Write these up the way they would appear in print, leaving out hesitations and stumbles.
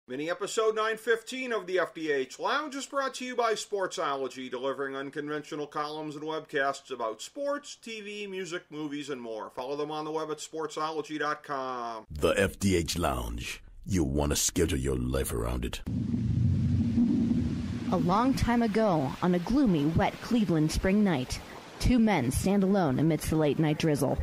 Mini episode 915 of the FDH Lounge is brought to you by Sportsology, delivering unconventional columns and webcasts about sports, TV, music, movies, and more. Follow them on the web at sportsology.com. The FDH Lounge. You'll want to schedule your life around it. A long time ago, on a gloomy, wet Cleveland spring night, two men stand alone amidst the late-night drizzle.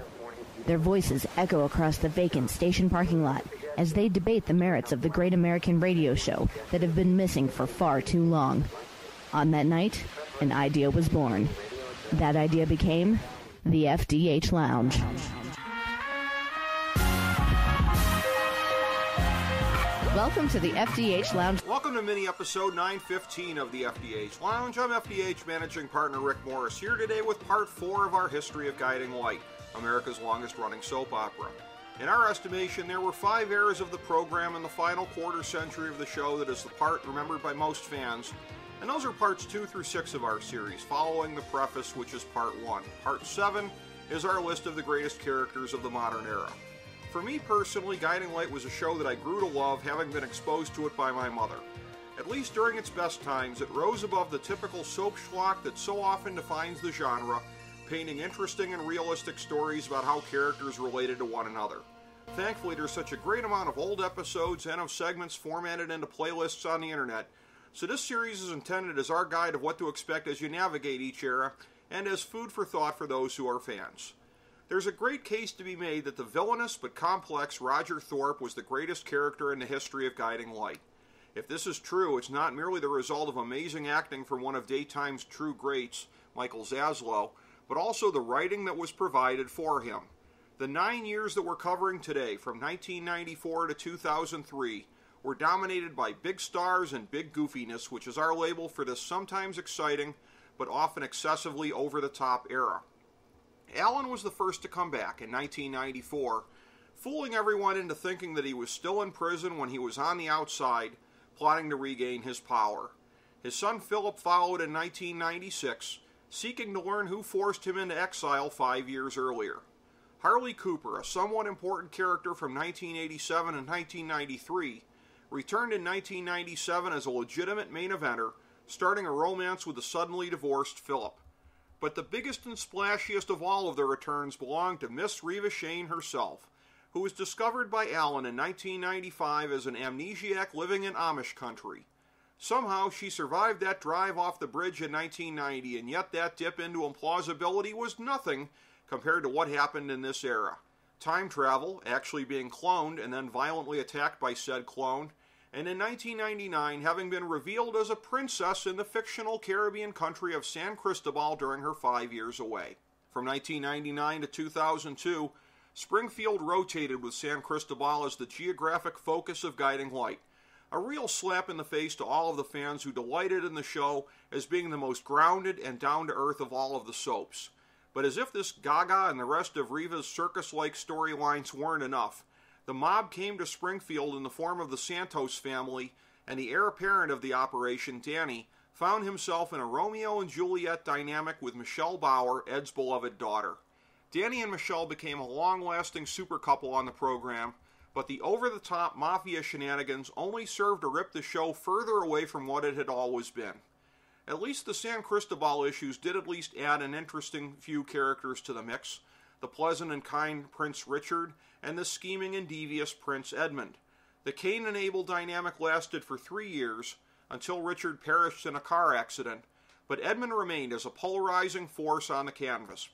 Their voices echo across the vacant station parking lot as they debate the merits of the great American radio show that have been missing for far too long. On that night, an idea was born. That idea became the FDH Lounge. Welcome to the FDH Lounge. Welcome to mini episode 915 of the FDH Lounge. I'm FDH managing partner Rick Morris here today with part 4 of our history of Guiding Light, America's longest running soap opera. In our estimation, there were 5 eras of the program in the final quarter century of the show that is the part remembered by most fans, and those are parts 2 through 6 of our series, following the preface, which is part 1. Part 7 is our list of the greatest characters of the modern era. For me personally, Guiding Light was a show that I grew to love, having been exposed to it by my mother. At least during its best times, it rose above the typical soap schlock that so often defines the genre, painting interesting and realistic stories about how characters related to one another. Thankfully, there's such a great amount of old episodes and of segments formatted into playlists on the internet, so this series is intended as our guide of what to expect as you navigate each era, and as food for thought for those who are fans. There's a great case to be made that the villainous but complex Roger Thorpe was the greatest character in the history of Guiding Light. If this is true, it's not merely the result of amazing acting from one of daytime's true greats, Michael Zaslow, but also the writing that was provided for him. The 9 years that we're covering today, from 1994 to 2003, were dominated by big stars and big goofiness, which is our label for this sometimes exciting, but often excessively over-the-top era. Alan was the first to come back in 1994, fooling everyone into thinking that he was still in prison when he was on the outside, plotting to regain his power. His son Philip followed in 1996, seeking to learn who forced him into exile 5 years earlier. Harley Cooper, a somewhat important character from 1987 and 1993, returned in 1997 as a legitimate main eventer, starting a romance with the suddenly divorced Philip. But the biggest and splashiest of all of the returns belonged to Miss Reva Shane herself, who was discovered by Alan in 1995 as an amnesiac living in Amish country. Somehow she survived that drive off the bridge in 1990, and yet that dip into implausibility was nothing compared to what happened in this era. Time travel, actually being cloned and then violently attacked by said clone, and in 1999 having been revealed as a princess in the fictional Caribbean country of San Cristobal during her 5 years away. From 1999 to 2002, Springfield rotated with San Cristobal as the geographic focus of Guiding Light, a real slap in the face to all of the fans who delighted in the show as being the most grounded and down-to-earth of all of the soaps. But as if this Gaga and the rest of Reva's circus-like storylines weren't enough, the mob came to Springfield in the form of the Santos family, and the heir apparent of the operation, Danny, found himself in a Romeo and Juliet dynamic with Michelle Bauer, Ed's beloved daughter. Danny and Michelle became a long-lasting super couple on the program, but the over-the-top mafia shenanigans only served to rip the show further away from what it had always been. At least the San Cristobal issues did at least add an interesting few characters to the mix, the pleasant and kind Prince Richard, and the scheming and devious Prince Edmund. The Cain and Abel dynamic lasted for 3 years, until Richard perished in a car accident, but Edmund remained as a polarizing force on the canvas.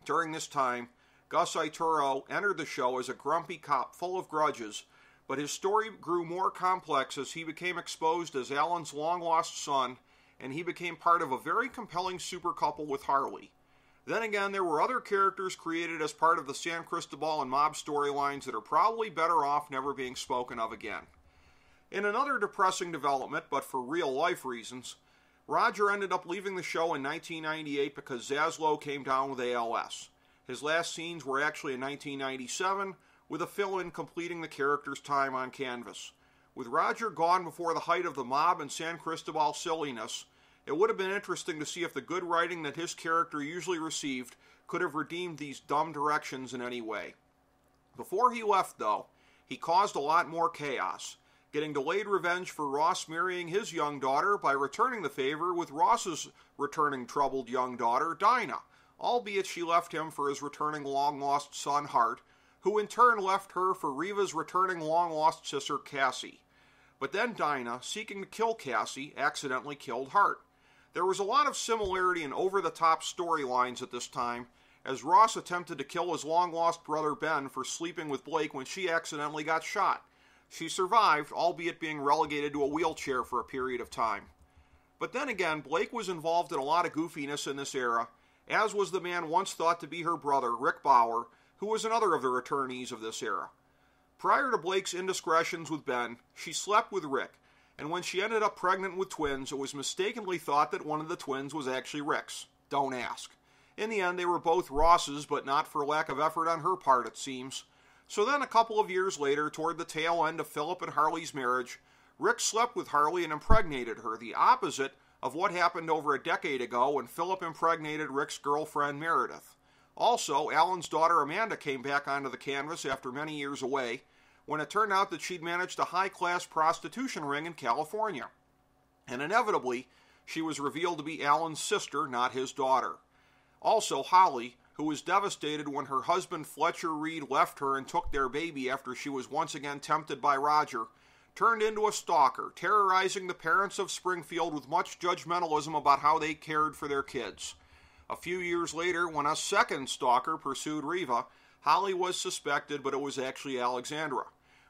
During this time, Gus Ituro entered the show as a grumpy cop full of grudges, but his story grew more complex as he became exposed as Alan's long-lost son, and he became part of a very compelling super couple with Harley. Then again, there were other characters created as part of the San Cristobal and mob storylines that are probably better off never being spoken of again. In another depressing development, but for real-life reasons, Roger ended up leaving the show in 1998 because Zaslow came down with ALS. His last scenes were actually in 1997, with a fill-in completing the character's time on canvas. With Roger gone before the height of the mob and San Cristobal silliness, it would have been interesting to see if the good writing that his character usually received could have redeemed these dumb directions in any way. Before he left, though, he caused a lot more chaos, getting delayed revenge for Ross marrying his young daughter by returning the favor with Ross's returning troubled young daughter, Dinah, albeit she left him for his returning long-lost son, Hart, who in turn left her for Reva's returning long-lost sister, Cassie. But then Dinah, seeking to kill Cassie, accidentally killed Hart. There was a lot of similarity and over-the-top storylines at this time, as Ross attempted to kill his long-lost brother Ben for sleeping with Blake when she accidentally got shot. She survived, albeit being relegated to a wheelchair for a period of time. But then again, Blake was involved in a lot of goofiness in this era, as was the man once thought to be her brother, Rick Bauer, who was another of the returnees of this era. Prior to Blake's indiscretions with Ben, she slept with Rick, and when she ended up pregnant with twins, it was mistakenly thought that one of the twins was actually Rick's. Don't ask. In the end, they were both Ross's, but not for lack of effort on her part, it seems. So then a couple of years later, toward the tail end of Philip and Harley's marriage, Rick slept with Harley and impregnated her, the opposite of what happened over a decade ago when Philip impregnated Rick's girlfriend Meredith. Also, Alan's daughter Amanda came back onto the canvas after many years away, when it turned out that she'd managed a high-class prostitution ring in California. And inevitably, she was revealed to be Alan's sister, not his daughter. Also, Holly, who was devastated when her husband Fletcher Reed left her and took their baby after she was once again tempted by Roger, turned into a stalker, terrorizing the parents of Springfield with much judgmentalism about how they cared for their kids. A few years later, when a second stalker pursued Reva, Holly was suspected, but it was actually Alexandra.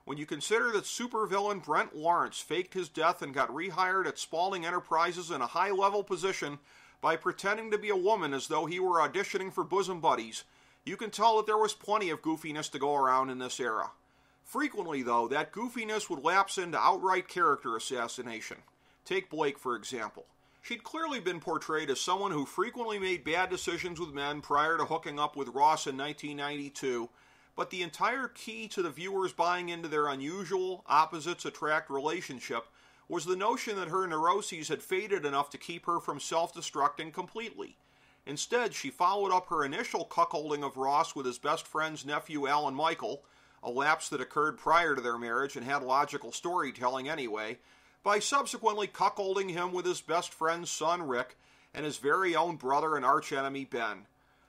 When you consider that supervillain Brent Lawrence faked his death and got rehired at Spaulding Enterprises in a high-level position by pretending to be a woman as though he were auditioning for bosom buddies, you can tell that there was plenty of goofiness to go around in this era. Frequently, though, that goofiness would lapse into outright character assassination. Take Blake, for example. She'd clearly been portrayed as someone who frequently made bad decisions with men prior to hooking up with Ross in 1992, but the entire key to the viewers buying into their unusual, opposites-attract relationship was the notion that her neuroses had faded enough to keep her from self-destructing completely. Instead, she followed up her initial cuckolding of Ross with his best friend's nephew, Alan Michael, a lapse that occurred prior to their marriage and had logical storytelling anyway, by subsequently cuckolding him with his best friend's son, Rick, and his very own brother and archenemy, Ben.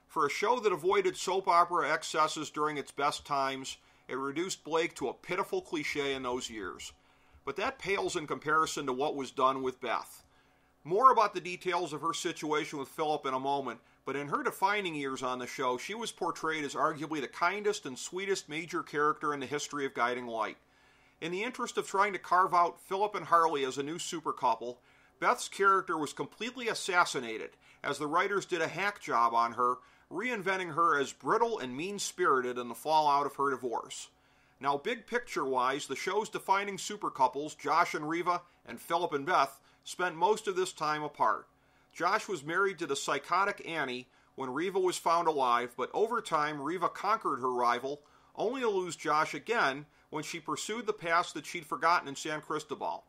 For a show that avoided soap opera excesses during its best times, it reduced Blake to a pitiful cliché in those years. But that pales in comparison to what was done with Beth. More about the details of her situation with Philip in a moment, but in her defining years on the show, she was portrayed as arguably the kindest and sweetest major character in the history of Guiding Light. In the interest of trying to carve out Philip and Harley as a new super couple, Beth's character was completely assassinated, as the writers did a hack job on her, reinventing her as brittle and mean-spirited in the fallout of her divorce. Now, big picture-wise, the show's defining super couples, Josh and Reva, and Philip and Beth, spent most of this time apart. Josh was married to the psychotic Annie when Reva was found alive, but over time, Reva conquered her rival, only to lose Josh again when she pursued the past that she'd forgotten in San Cristobal.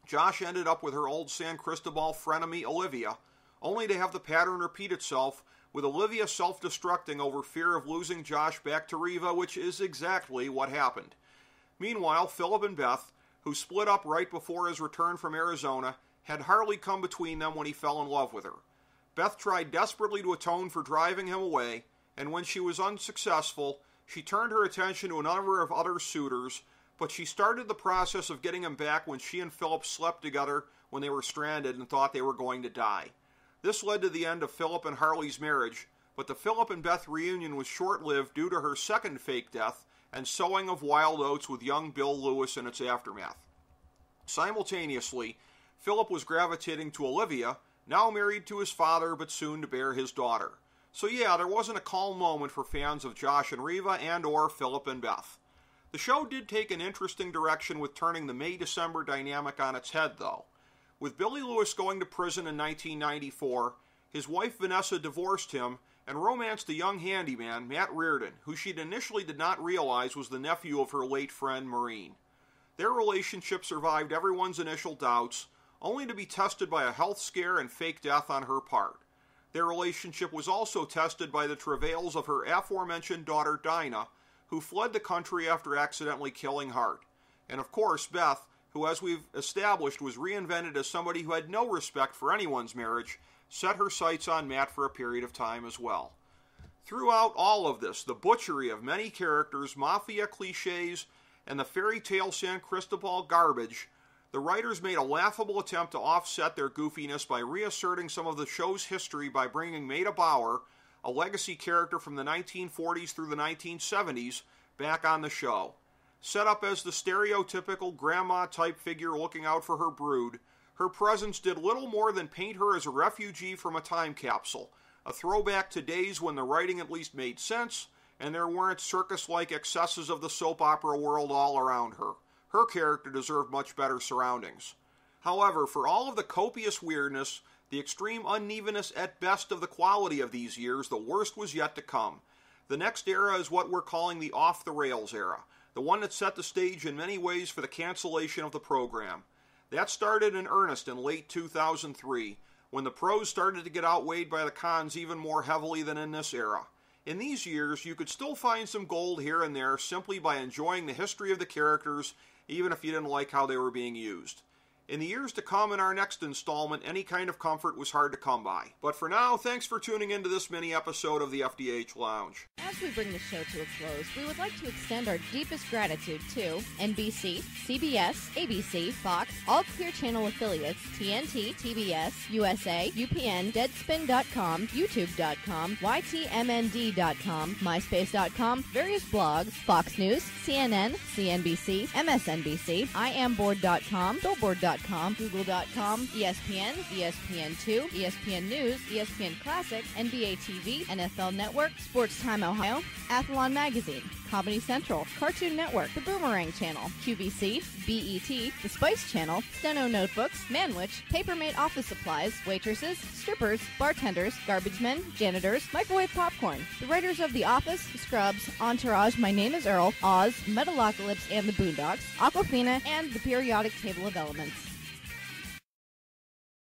Josh ended up with her old San Cristobal frenemy Olivia, only to have the pattern repeat itself, with Olivia self-destructing over fear of losing Josh back to Reva, which is exactly what happened. Meanwhile, Philip and Beth, who split up right before his return from Arizona, had hardly come between them when he fell in love with her. Beth tried desperately to atone for driving him away, and when she was unsuccessful, she turned her attention to a number of other suitors, but she started the process of getting him back when she and Philip slept together when they were stranded and thought they were going to die. This led to the end of Philip and Harley's marriage, but the Philip and Beth reunion was short-lived due to her second fake death and sowing of wild oats with young Bill Lewis in its aftermath. Simultaneously, Philip was gravitating to Olivia, now married to his father but soon to bear his daughter. So yeah, there wasn't a calm moment for fans of Josh and Reva and or Philip and Beth. The show did take an interesting direction with turning the May-December dynamic on its head, though. With Billy Lewis going to prison in 1994, his wife Vanessa divorced him and romanced a young handyman, Matt Reardon, who she initially did not realize was the nephew of her late friend Maureen. Their relationship survived everyone's initial doubts, only to be tested by a health scare and fake death on her part. Their relationship was also tested by the travails of her aforementioned daughter Dinah, who fled the country after accidentally killing Hart. And of course, Beth, who, as we've established, was reinvented as somebody who had no respect for anyone's marriage, set her sights on Matt for a period of time as well. Throughout all of this, the butchery of many characters, mafia cliches, and the fairy tale San Cristobal garbage, the writers made a laughable attempt to offset their goofiness by reasserting some of the show's history by bringing Maida Bauer, a legacy character from the 1940s through the 1970s, back on the show. Set up as the stereotypical grandma-type figure looking out for her brood, her presence did little more than paint her as a refugee from a time capsule, a throwback to days when the writing at least made sense, and there weren't circus-like excesses of the soap opera world all around her. Her character deserved much better surroundings. However, for all of the copious weirdness, the extreme unevenness at best of the quality of these years, the worst was yet to come. The next era is what we're calling the off-the-rails era, the one that set the stage in many ways for the cancellation of the program. That started in earnest in late 2003, when the pros started to get outweighed by the cons even more heavily than in this era. In these years, you could still find some gold here and there simply by enjoying the history of the characters, even if you didn't like how they were being used. In the years to come in our next installment, any kind of comfort was hard to come by. But for now, thanks for tuning into this mini episode of the FDH Lounge. As we bring the show to a close, we would like to extend our deepest gratitude to NBC, CBS, ABC, Fox, all Clear Channel affiliates, TNT, TBS, USA, UPN, Deadspin.com, YouTube.com, YTMND.com, MySpace.com, various blogs, Fox News, CNN, CNBC, MSNBC, IamBoard.com, Billboard.com, Google.com, ESPN, ESPN2, ESPN News, ESPN Classic, NBA TV, NFL Network, Sports Time Ohio, Athlon Magazine, Comedy Central, Cartoon Network, The Boomerang Channel, QVC, BET, The Spice Channel, Steno Notebooks, Manwich, Papermate Office Supplies, Waitresses, Strippers, Bartenders, Garbage Men, Janitors, Microwave Popcorn, the writers of The Office, Scrubs, Entourage, My Name is Earl, Oz, Metalocalypse and the Boondocks, Aquafina, and The Periodic Table of Elements.